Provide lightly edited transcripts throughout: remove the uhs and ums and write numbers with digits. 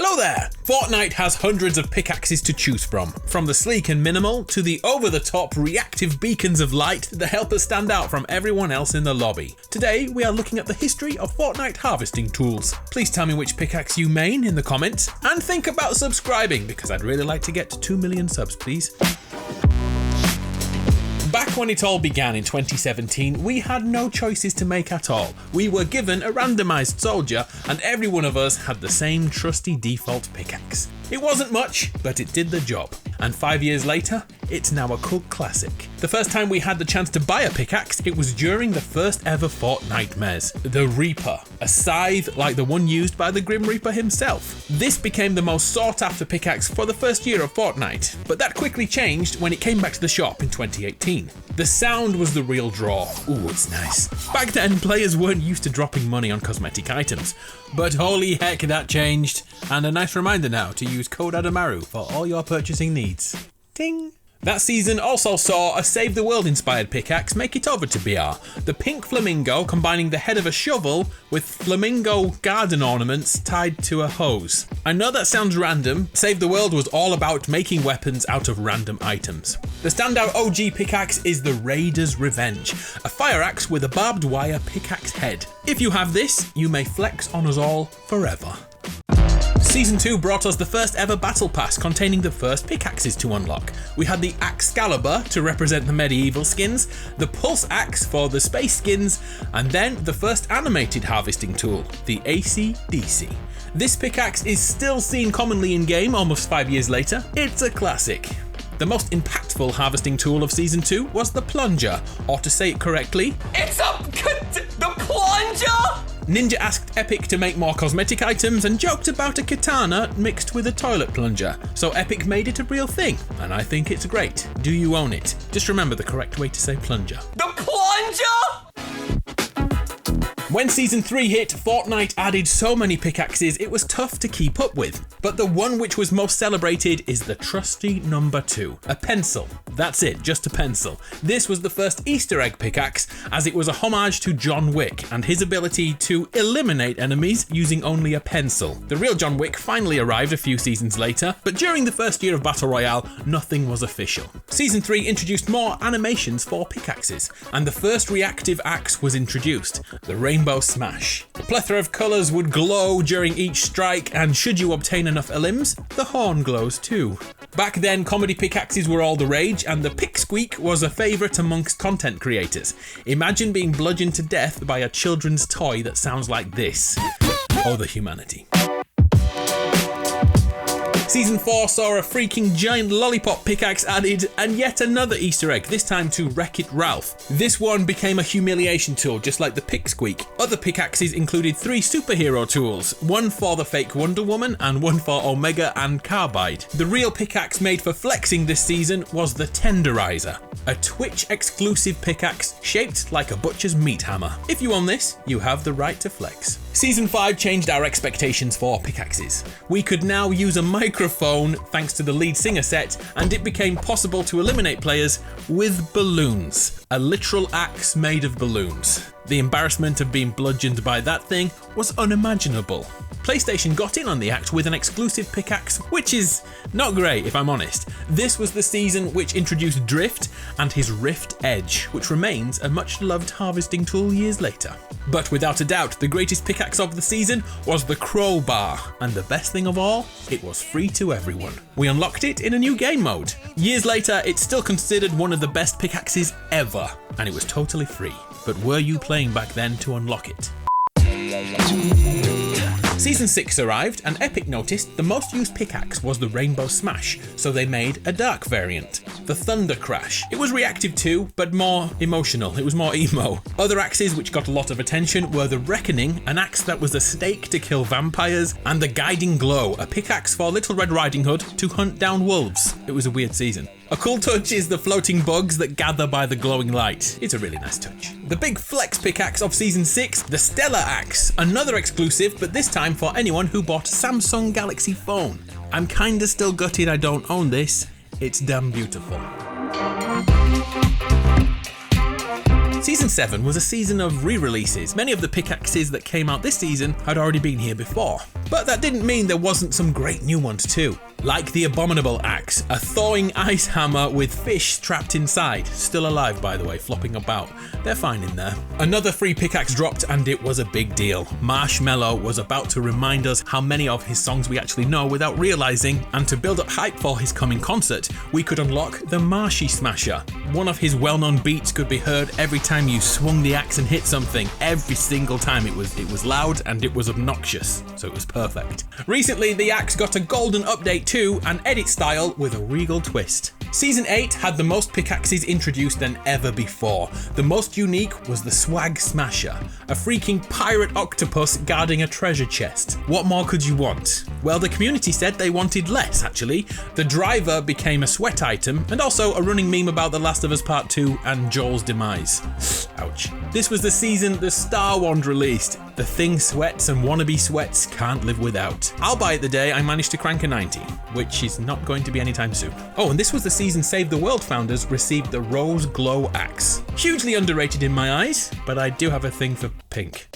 Hello there! Fortnite has hundreds of pickaxes to choose from the sleek and minimal to the over-the-top reactive beacons of light that help us stand out from everyone else in the lobby. Today, we are looking at the history of Fortnite harvesting tools. Please tell me which pickaxe you main in the comments, and think about subscribing because I'd really like to get to 2 million subs, please. Back when it all began in 2017, we had no choices to make at all. We were given a randomized soldier, and every one of us had the same trusty default pickaxe. It wasn't much, but it did the job. And 5 years later, it's now a cult classic. The first time we had the chance to buy a pickaxe, it was during the first ever Fortnitemares, the Reaper, a scythe like the one used by the Grim Reaper himself. This became the most sought after pickaxe for the first year of Fortnite, but that quickly changed when it came back to the shop in 2018. The sound was the real draw. Ooh, it's nice. Back then, players weren't used to dropping money on cosmetic items, but holy heck that changed. And a nice reminder now to use code ADAMARU for all your purchasing needs. Ting! That season also saw a Save the World inspired pickaxe make it over to BR. The pink flamingo combining the head of a shovel with flamingo garden ornaments tied to a hose. I know that sounds random. Save the World was all about making weapons out of random items. The standout OG pickaxe is the Raider's Revenge, a fire axe with a barbed wire pickaxe head. If you have this, you may flex on us all forever. Season 2 brought us the first ever battle pass containing the first pickaxes to unlock. We had the Excalibur to represent the medieval skins, the Pulse Axe for the space skins, and then the first animated harvesting tool, the AC/DC. This pickaxe is still seen commonly in game almost 5 years later. It's a classic. The most impactful harvesting tool of Season 2 was the plunger, or to say it correctly, the plunger! Ninja asked Epic to make more cosmetic items and joked about a katana mixed with a toilet plunger, so Epic made it a real thing, and I think it's great. Do you own it? Just remember the correct way to say plunger. The plunger! When Season 3 hit, Fortnite added so many pickaxes it was tough to keep up with. But the one which was most celebrated is the trusty number 2, a pencil. That's it, just a pencil. This was the first Easter egg pickaxe, as it was a homage to John Wick and his ability to eliminate enemies using only a pencil. The real John Wick finally arrived a few seasons later, but during the first year of Battle Royale, nothing was official. Season 3 introduced more animations for pickaxes, and the first reactive axe was introduced, the Rainbow Smash. A plethora of colours would glow during each strike, and should you obtain enough elims, the horn glows too. Back then, comedy pickaxes were all the rage, and the pick squeak was a favourite amongst content creators. Imagine being bludgeoned to death by a children's toy that sounds like this. Oh, the humanity. Season 4 saw a freaking giant lollipop pickaxe added, and yet another Easter egg, this time to Wreck-It Ralph. This one became a humiliation tool, just like the pick squeak. Other pickaxes included 3 superhero tools, one for the fake Wonder Woman and one for Omega and Carbide. The real pickaxe made for flexing this season was the Tenderizer, a Twitch exclusive pickaxe shaped like a butcher's meat hammer. If you own this, you have the right to flex. Season 5 changed our expectations for pickaxes. We could now use a microphone thanks to the lead singer set, and it became possible to eliminate players with balloons. A literal axe made of balloons. The embarrassment of being bludgeoned by that thing was unimaginable. PlayStation got in on the act with an exclusive pickaxe, which is not great if I'm honest. This was the season which introduced Drift and his Rift Edge, which remains a much loved harvesting tool years later. But without a doubt, the greatest pickaxe of the season was the Crowbar, and the best thing of all, it was free to everyone. We unlocked it in a new game mode. Years later, it's still considered one of the best pickaxes ever, and it was totally free. But were you playing back then to unlock it? Season 6 arrived, and Epic noticed the most used pickaxe was the Rainbow Smash, so they made a dark variant, the Thunder Crash. It was reactive too, but more emotional. It was more emo. Other axes which got a lot of attention were the Reckoning, an axe that was a stake to kill vampires, and the Guiding Glow, a pickaxe for Little Red Riding Hood to hunt down wolves. It was a weird season. A cool touch is the floating bugs that gather by the glowing light. It's a really nice touch. The big flex pickaxe of Season 6, the Stellar Axe, another exclusive, but this time for anyone who bought a Samsung Galaxy phone. I'm kinda still gutted I don't own this. It's damn beautiful. Season 7 was a season of re-releases. Many of the pickaxes that came out this season had already been here before. But that didn't mean there wasn't some great new ones too. Like the Abominable Axe, a thawing ice hammer with fish trapped inside. Still alive, by the way, flopping about. They're fine in there. Another free pickaxe dropped and it was a big deal. Marshmello was about to remind us how many of his songs we actually know without realizing, and to build up hype for his coming concert, we could unlock the Marshy Smasher. One of his well-known beats could be heard every time you swung the axe and hit something. Every single time. It was loud and it was obnoxious, so it was perfect. Recently, the axe got a golden update too, an edit style with a regal twist. Season 8 had the most pickaxes introduced than ever before. The most unique was the Swag Smasher, a freaking pirate octopus guarding a treasure chest. What more could you want? Well, the community said they wanted less, actually. The driver became a sweat item, and also a running meme about The Last of Us Part 2 and Joel's demise. Ouch. This was the season the Star Wand released. The thing sweats and wannabe sweats can't live without. I'll buy it the day I manage to crank a 90, which is not going to be anytime soon. Oh, and this was the season Save the World founders received the Rose Glow Axe. Hugely underrated in my eyes, but I do have a thing for pink.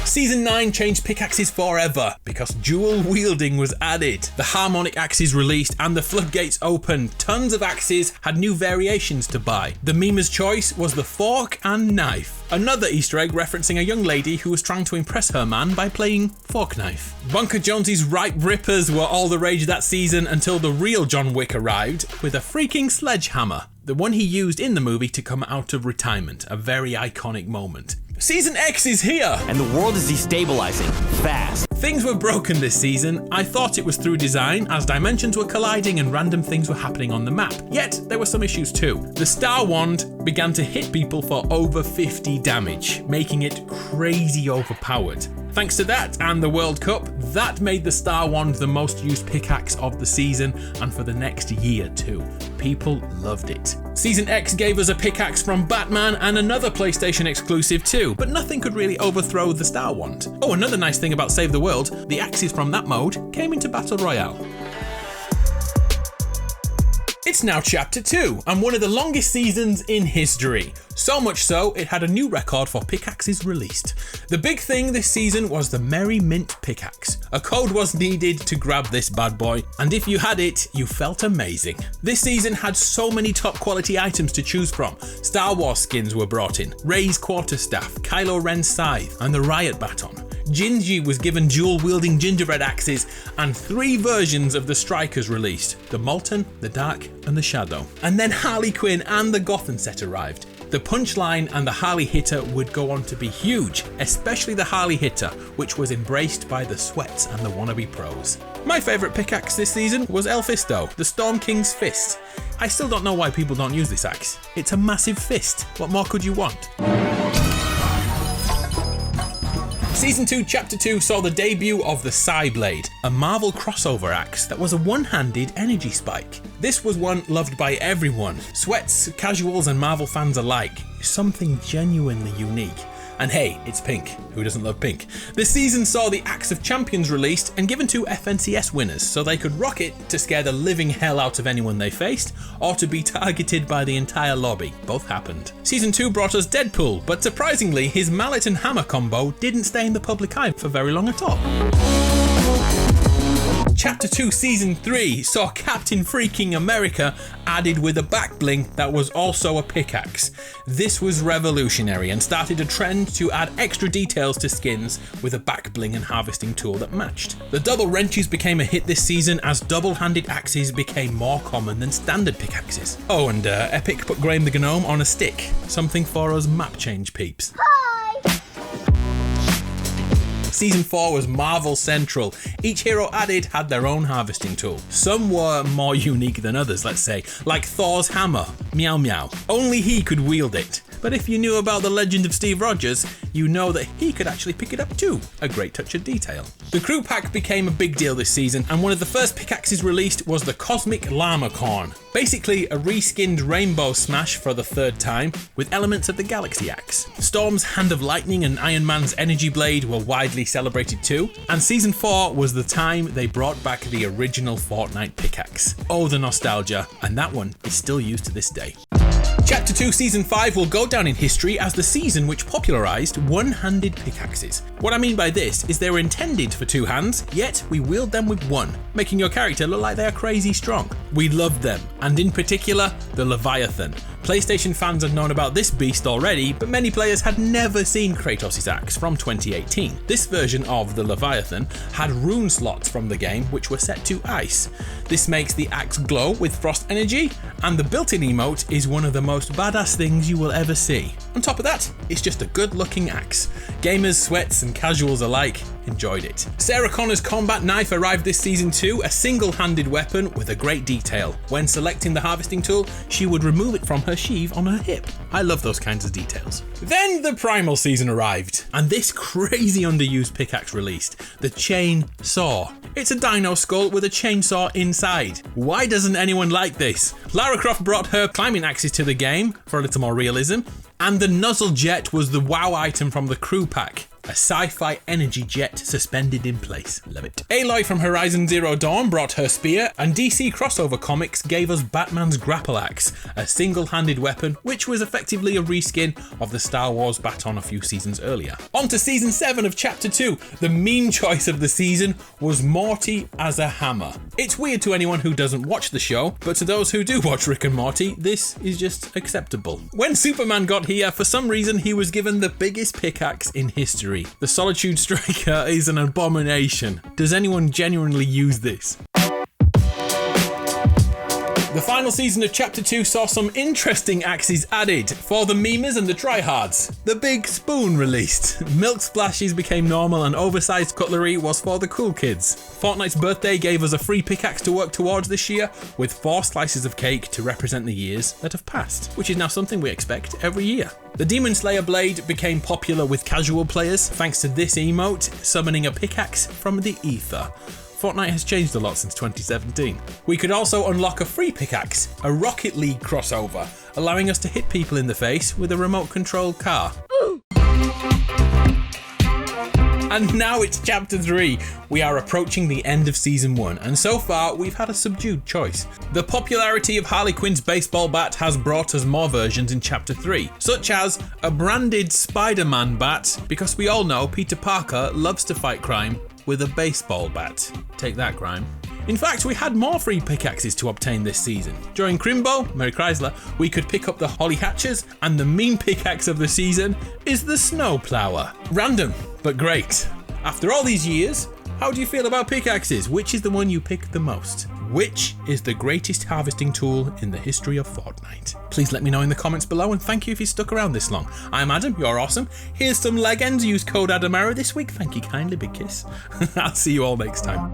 Season 9 changed pickaxes forever because dual wielding was added. The harmonic axes released and the floodgates opened. Tons of axes had new variations to buy. The memer's choice was the fork and knife. Another Easter egg referencing a young lady who was trying to impress her man by playing fork knife. Bunker Jonesy's ripe rippers were all the rage that season until the real John Wick arrived with a freaking sledgehammer. The one he used in the movie to come out of retirement. A very iconic moment. Season X is here! And the world is destabilizing, fast. Things were broken this season. I thought it was through design, as dimensions were colliding and random things were happening on the map. Yet, there were some issues too. The Star Wand began to hit people for over 50 damage, making it crazy overpowered. Thanks to that and the World Cup, that made the Star Wand the most used pickaxe of the season, and for the next year too. People loved it. Season X gave us a pickaxe from Batman and another PlayStation exclusive too, but nothing could really overthrow the Star Wand. Oh, another nice thing about Save the World, the axes from that mode came into Battle Royale. It's now Chapter 2, and one of the longest seasons in history. So much so, it had a new record for pickaxes released. The big thing this season was the Merry Mint pickaxe. A code was needed to grab this bad boy, and if you had it, you felt amazing. This season had so many top quality items to choose from. Star Wars skins were brought in, Rey's quarterstaff, Kylo Ren's scythe, and the Riot baton. Gingy was given dual-wielding gingerbread axes, and 3 versions of the Strikers released, the Molten, the Dark, and the Shadow. And then Harley Quinn and the Gotham set arrived. The Punchline and the Harley Hitter would go on to be huge, especially the Harley Hitter, which was embraced by the Sweats and the wannabe pros. My favourite pickaxe this season was El Fisto, the Storm King's Fist. I still don't know why people don't use this axe. It's a massive fist. What more could you want? Season 2 Chapter 2 saw the debut of the Psyblade, a Marvel crossover axe that was a one-handed energy spike. This was one loved by everyone, Sweats, casuals and Marvel fans alike. Something genuinely unique. And hey, it's pink. Who doesn't love pink? The season saw the Axe of Champions released and given to FNCS winners so they could rock it to scare the living hell out of anyone they faced, or to be targeted by the entire lobby. Both happened. Season 2 brought us Deadpool, but surprisingly his mallet and hammer combo didn't stay in the public eye for very long at all. Chapter 2 Season 3 saw Captain Freaking America added with a back bling that was also a pickaxe. This was revolutionary and started a trend to add extra details to skins with a back bling and harvesting tool that matched. The double wrenches became a hit this season as double-handed axes became more common than standard pickaxes. Oh, and Epic put Graham the Gnome on a stick, something for us map change peeps. Season 4 was Marvel Central. Each hero added had their own harvesting tool. Some were more unique than others, let's say, like Thor's hammer, Meow Meow. Only he could wield it. But if you knew about the legend of Steve Rogers, you know that he could actually pick it up too. A great touch of detail. The crew pack became a big deal this season, and one of the first pickaxes released was the Cosmic Llama Corn. Basically a reskinned rainbow smash for the 3rd time, with elements of the Galaxy Axe. Storm's Hand of Lightning and Iron Man's Energy Blade were widely celebrated too, and Season 4 was the time they brought back the original Fortnite pickaxe. Oh, the nostalgia, and that one is still used to this day. Chapter 2 Season 5 will go down in history as the season which popularised one-handed pickaxes. What I mean by this is they were intended for two hands, yet we wield them with one, making your character look like they are crazy strong. We loved them, and in particular, the Leviathan. PlayStation fans had known about this beast already, but many players had never seen Kratos' axe from 2018. This version of the Leviathan had rune slots from the game which were set to ice. This makes the axe glow with frost energy, and the built-in emote is one of the most badass things you will ever see. On top of that, it's just a good looking axe. Gamers, sweats and casuals alike enjoyed it. Sarah Connor's combat knife arrived this season too, a single-handed weapon with a great detail. When selecting the harvesting tool, she would remove it from her sheath on her hip. I love those kinds of details. Then the Primal season arrived, and this crazy underused pickaxe released, the Chainsaw. It's a dino skull with a chainsaw inside. Why doesn't anyone like this? Lara Croft brought her climbing axes to the game for a little more realism, and the Nuzzle Jet was the WoW item from the crew pack. A sci-fi energy jet suspended in place. Love it. Aloy from Horizon Zero Dawn brought her spear, and DC Crossover Comics gave us Batman's grapple axe, a single-handed weapon which was effectively a reskin of the Star Wars baton a few seasons earlier. On to Season 7 of Chapter 2. The meme choice of the season was Morty as a hammer. It's weird to anyone who doesn't watch the show, but to those who do watch Rick and Morty, this is just acceptable. When Superman got here, for some reason he was given the biggest pickaxe in history. The Solitude Striker is an abomination. Does anyone genuinely use this? The final season of Chapter 2 saw some interesting axes added for the memers and the tryhards. The big spoon released. Milk splashes became normal and oversized cutlery was for the cool kids. Fortnite's birthday gave us a free pickaxe to work towards this year, with 4 slices of cake to represent the years that have passed, which is now something we expect every year. The Demon Slayer blade became popular with casual players thanks to this emote, summoning a pickaxe from the ether. Fortnite has changed a lot since 2017. We could also unlock a free pickaxe, a Rocket League crossover, allowing us to hit people in the face with a remote-controlled car. And now it's Chapter 3. We are approaching the end of Season 1, and so far we've had a subdued choice. The popularity of Harley Quinn's baseball bat has brought us more versions in Chapter 3, such as a branded Spider-Man bat, because we all know Peter Parker loves to fight crime with a baseball bat. Take that, crime. In fact, we had more free pickaxes to obtain this season. During Crimbo, Mary Chrysler, we could pick up the Holly Hatchers, and the meme pickaxe of the season is the Snowplower. Random, but great. After all these years, how do you feel about pickaxes? Which is the one you pick the most? Which is the greatest harvesting tool in the history of Fortnite? Please let me know in the comments below, and thank you if you stuck around this long. I'm Adam, you're awesome. Here's some legends. Use code ADAMARU this week. Thank you kindly, big kiss. I'll see you all next time.